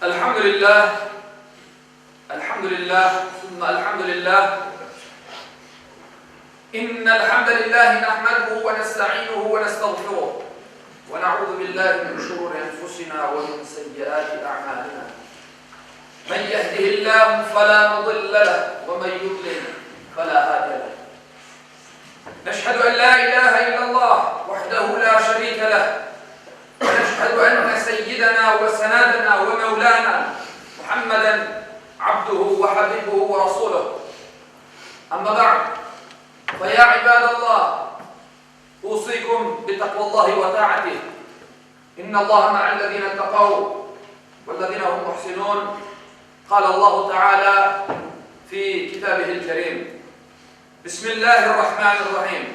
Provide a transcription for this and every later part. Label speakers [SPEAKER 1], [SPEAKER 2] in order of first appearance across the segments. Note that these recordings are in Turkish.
[SPEAKER 1] Elhamdülillah, thumma elhamdülillah. İnnel hamdelellahi nahmeduhu ve nesta'inuhu ve nestağfiruh. Ve na'udzu billahi min şururi enfusina ve min seyyiati a'malina. Men yehdihillahu fela mudille lehu ve men yudlil fela hadiye lehu. Neşhedü en la ilahe illallah vahdehu la şerike lehu. Ve neşhedü enne seyyidena ve senadena ve mevlana Muhammeden abduhu ve habibuhu ve rasuluhu. Amma ba'd. فيا عباد الله أوصيكم بتقوى الله وطاعته إن الله مع الذين اتقوا والذين هم محسنون قال الله تعالى في كتابه الكريم بسم الله الرحمن الرحيم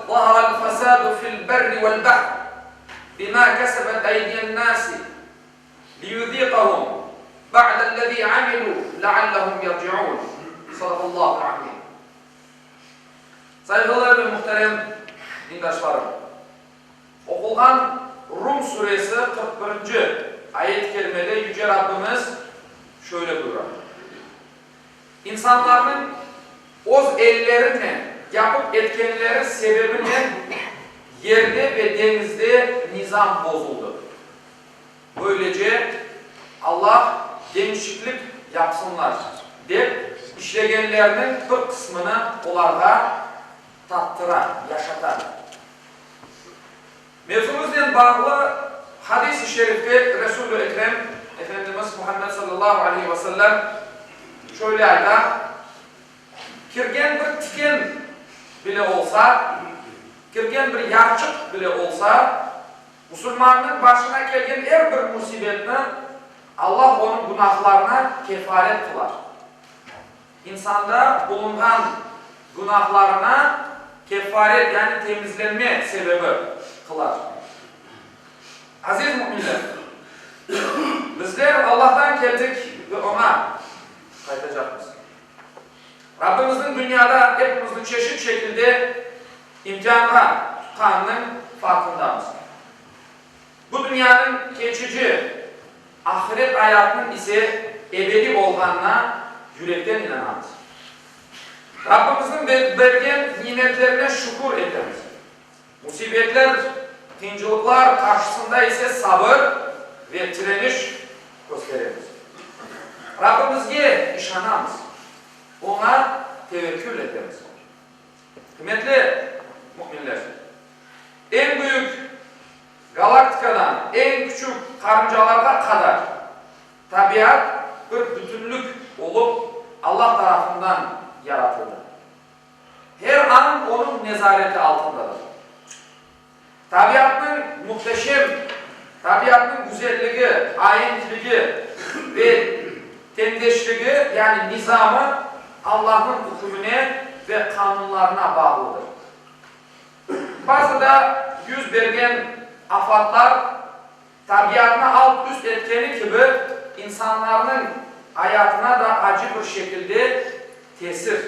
[SPEAKER 1] ظهر الفساد في البر والبحر بما كسبت أيدي الناس ليذيقهم بعد الذي عملوا لعلهم يرجعون Sadakallahu aleyhi. Saygılar ve muhterem dindaşlarım. Okulgan Rum suresi 41. ayet-i kerimede Yüce Rabbimiz şöyle buyuruyor. İnsanların oz ellerine yapıp etkenleri sebebiyle yerde ve denizde nizam bozuldu. Böylece Allah genişlik yapsınlar deyip işlegenlerinin bir kısmını onlara tattıra, yaşatar. Mevzumuzla bağlı hadis-i şerifte Resul-i Ekrem Efendimiz Muhammed sallallahu aleyhi ve sellem şöyle ayda kirgen bir tiken bile olsa, kirgen bir yarçık bile olsa Müslümanın başına gelgen her bir musibetini Allah onun günahlarına kefaret kılar. İnsanda bulunan günahlarına kefaret yani temizlenme sebebi kılar. Aziz müminler, bizler Allah'tan geldik ve ona kaytacağız. Rabbimizin dünyada hepimizin çeşit şekilde imtihanına tutkanının farkındayız. Bu dünyanın geçici, ahiret hayatının ise ebedi olganına yürekten inanamız. Rabbimizin vergen nimetlerine şükür ederiz. Musibetler, kıyıcılıklar karşısında ise sabır ve direniş gösteririz. Rabbimizge işanamız. Ona tevekkül ederiz. Kıymetli müminler, en büyük galaktikadan en küçük karıncalara kadar tabiat bir bütünlük olup Allah tarafından yaratıldı. Her an onun nezareti altındadır. Tabiatın muhteşem, tabiatın güzelliği, ayetliği ve tendeşliği yani nizamı Allah'ın hükmüne ve kanunlarına bağlıdır. Bazı da yüz vergen afatlar tabiatına alt üst etkeni gibi insanların hayatına da acı bir şekilde tesir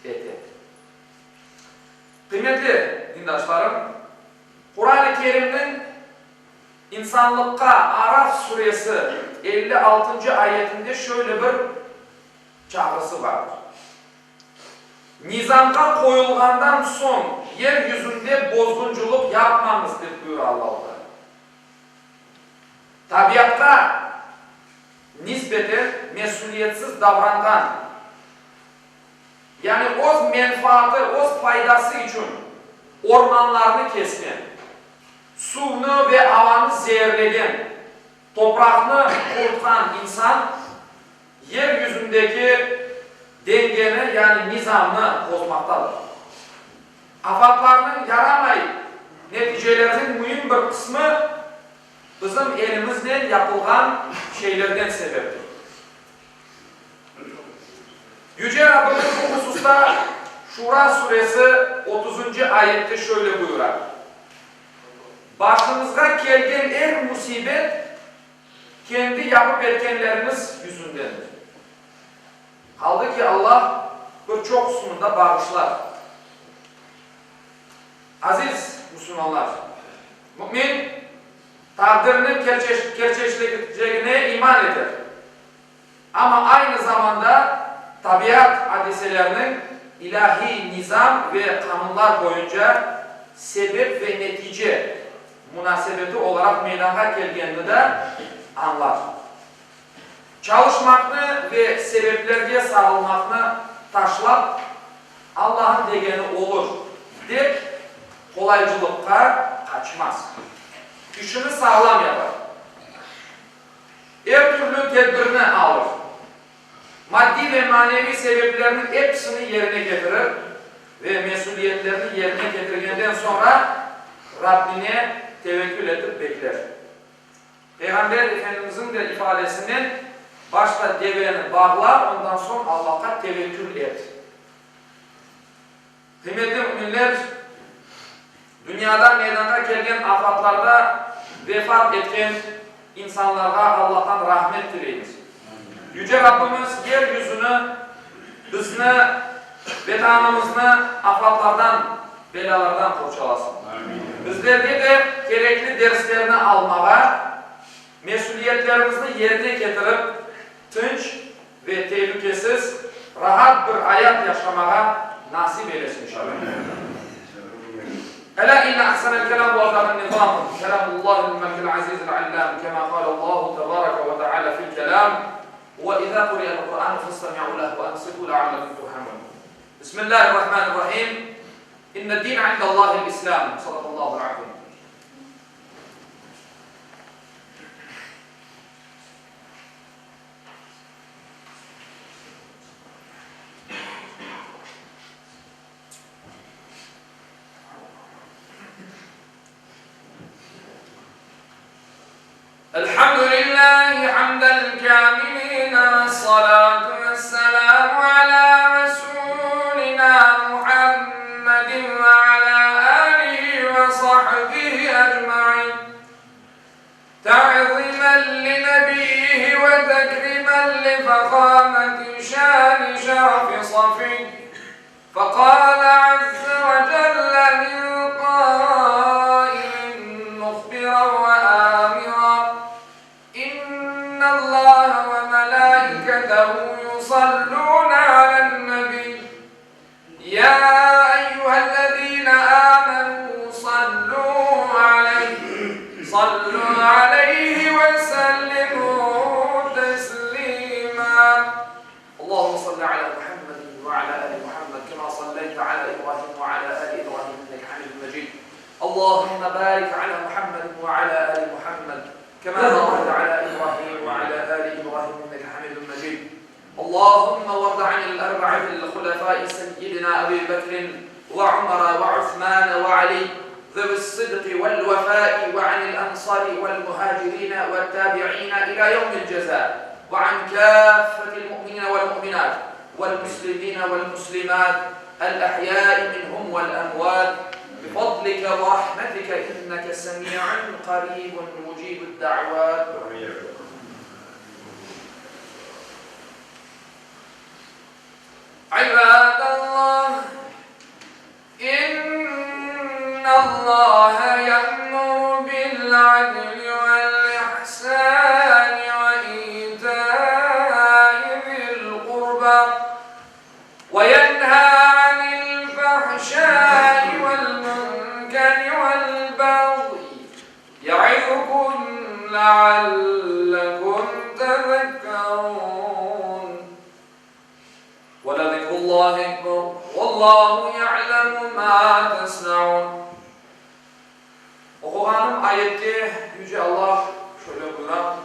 [SPEAKER 1] etti. Kıymetli dindaşlarım, Kur'an-ı Kerim'in insanlıkka Araf suresi 56. ayetinde şöyle bir çağrısı vardır. Nizamga koyulgandan son yeryüzünde bozgunculuk yapmamızdır buyuruyor Allah-u Teala. Tabiatta nispeten mesuliyetsiz davrangan, yani o menfaati, o faydası için ormanlarını kesken, suyunu ve havanı zehirleyen, toprağını kurtan insan, yeryüzündeki dengeni yani nizamını bozmaktadır. Afatlarının yaramayıp neticelerinin mühim bir kısmı bizim elimizle yapılgan şeylerden sebeptir. Yüce Rabbimiz bu hususta Şura suresi 30. ayette şöyle buyurar. Başınızga gelgen her musibet kendi yapıp etkenleriniz yüzündendir. Halbuki Allah birçok sunumda bağışlar. Aziz Müslümanlar, mümin takdirinin gerçekleşeceğine iman eder. Ama aynı zamanda tabiat hadiselerinin ilahi nizam ve kanunlar boyunca sebep ve netice münasebeti olarak meydana geldiğini de anlar. Çalışmakını ve sebeplerge sarılmakını taşlap Allah'ın degeni olur deyip kolaycılıkka kaçmaz. İşini sağlam yapar. Her türlü tedbirini alır. Maddi ve manevi sebeplerinin hepsini yerine getirir ve mesuliyetlerini yerine getirgenden sonra Rabbine tevekkül edip bekler. Peygamber Efendimizin de ifadesinin başta deveni bağla, ondan sonra Allah'a tevekkül et. Kıymetli müminler, dünyada meydana gelen afatlarda vefat etken insanlara Allah'tan rahmet dileyiniz. Yüce Rabbimiz yeryüzünü, hızını, vetanımızını afatlardan, belalardan kurçalasın. Bizlerde de gerekli derslerini almaya, mesuliyetlerimizi yerine getirip, tınç ve tehlikesiz, rahat bir hayat yaşamaya nasip eylesin inşallah. Ela inna ahsanel kelam ve adamın nizamın, kelamullahil mekil azizil allam, kema kâlallahu tebâreke ve teâlâ fil kelam, ve izâ kuriyel Kur'an fastami'u lehu ve ansitu le'allekum turhamun. Bismillahirrahmanirrahim. İnned din indallahil islam. Sadakallahu aleyhi. Elhamdülillahi hamdel kâmilîn ve salâtu ve selâmu alâ Resulina Muhammedin ve alâ âlihi ve sahbihi ecmaîn. Ta'zîmen li nebiyyihi ve tekrimen li fekâmeti şâni şerafi safî. فقال عز وجل من قائل مخبرا وآمرا إن الله وملائكته يصلون على النبي يا أيها الذين آمنوا صلوا عليه وسلموا تسليما اللهم صل على محمد وعلى آل محمد كما صليت على إبراهيم وعلى آل إبراهيم إنك حميد مجيد اللهم بارك على محمد وعلى آل محمد كما باركت على إبراهيم وعلى آل إبراهيم إنك حميد مجيد اللهم وارض عن الأربعة الخلفاء سيدنا أبي بكر وعمر وعثمان وعلي ذوي الصدق والوفاء وعن الأنصار والمهاجرين والتابعين إلى يوم الجزاء وعن كافة المؤمنين والمؤمنات والمسلمين والمسلمات الأحياء منهم والأموات بفضلك ورحمتك إنك سميع قريب مجيب الدعوات. عباد الله إن الله يأمر بالعدل والإحسان وإيتاء ذي القربى وينهى عن الفحشاء والمنكر والبغي يعظكم لعلكم تذكرون ولذكر الله أكبر والله يعلم ما تصنعون. Okuğanım ayette Yüce Allah şöyle buyuran,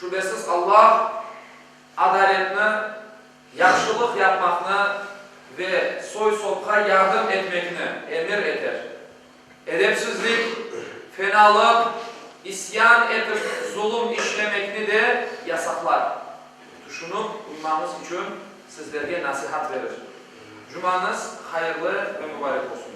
[SPEAKER 1] şüphesiz Allah adaletini, yaxşılık yapmakını ve soy sopka yardım etmekini emir eder. Edepsizlik, fenalık, isyan edip zulüm işlemekini de yasaklar. Düşünüp uymanız için sizlerge nasihat verir. Cumanız hayırlı ve mübarek olsun.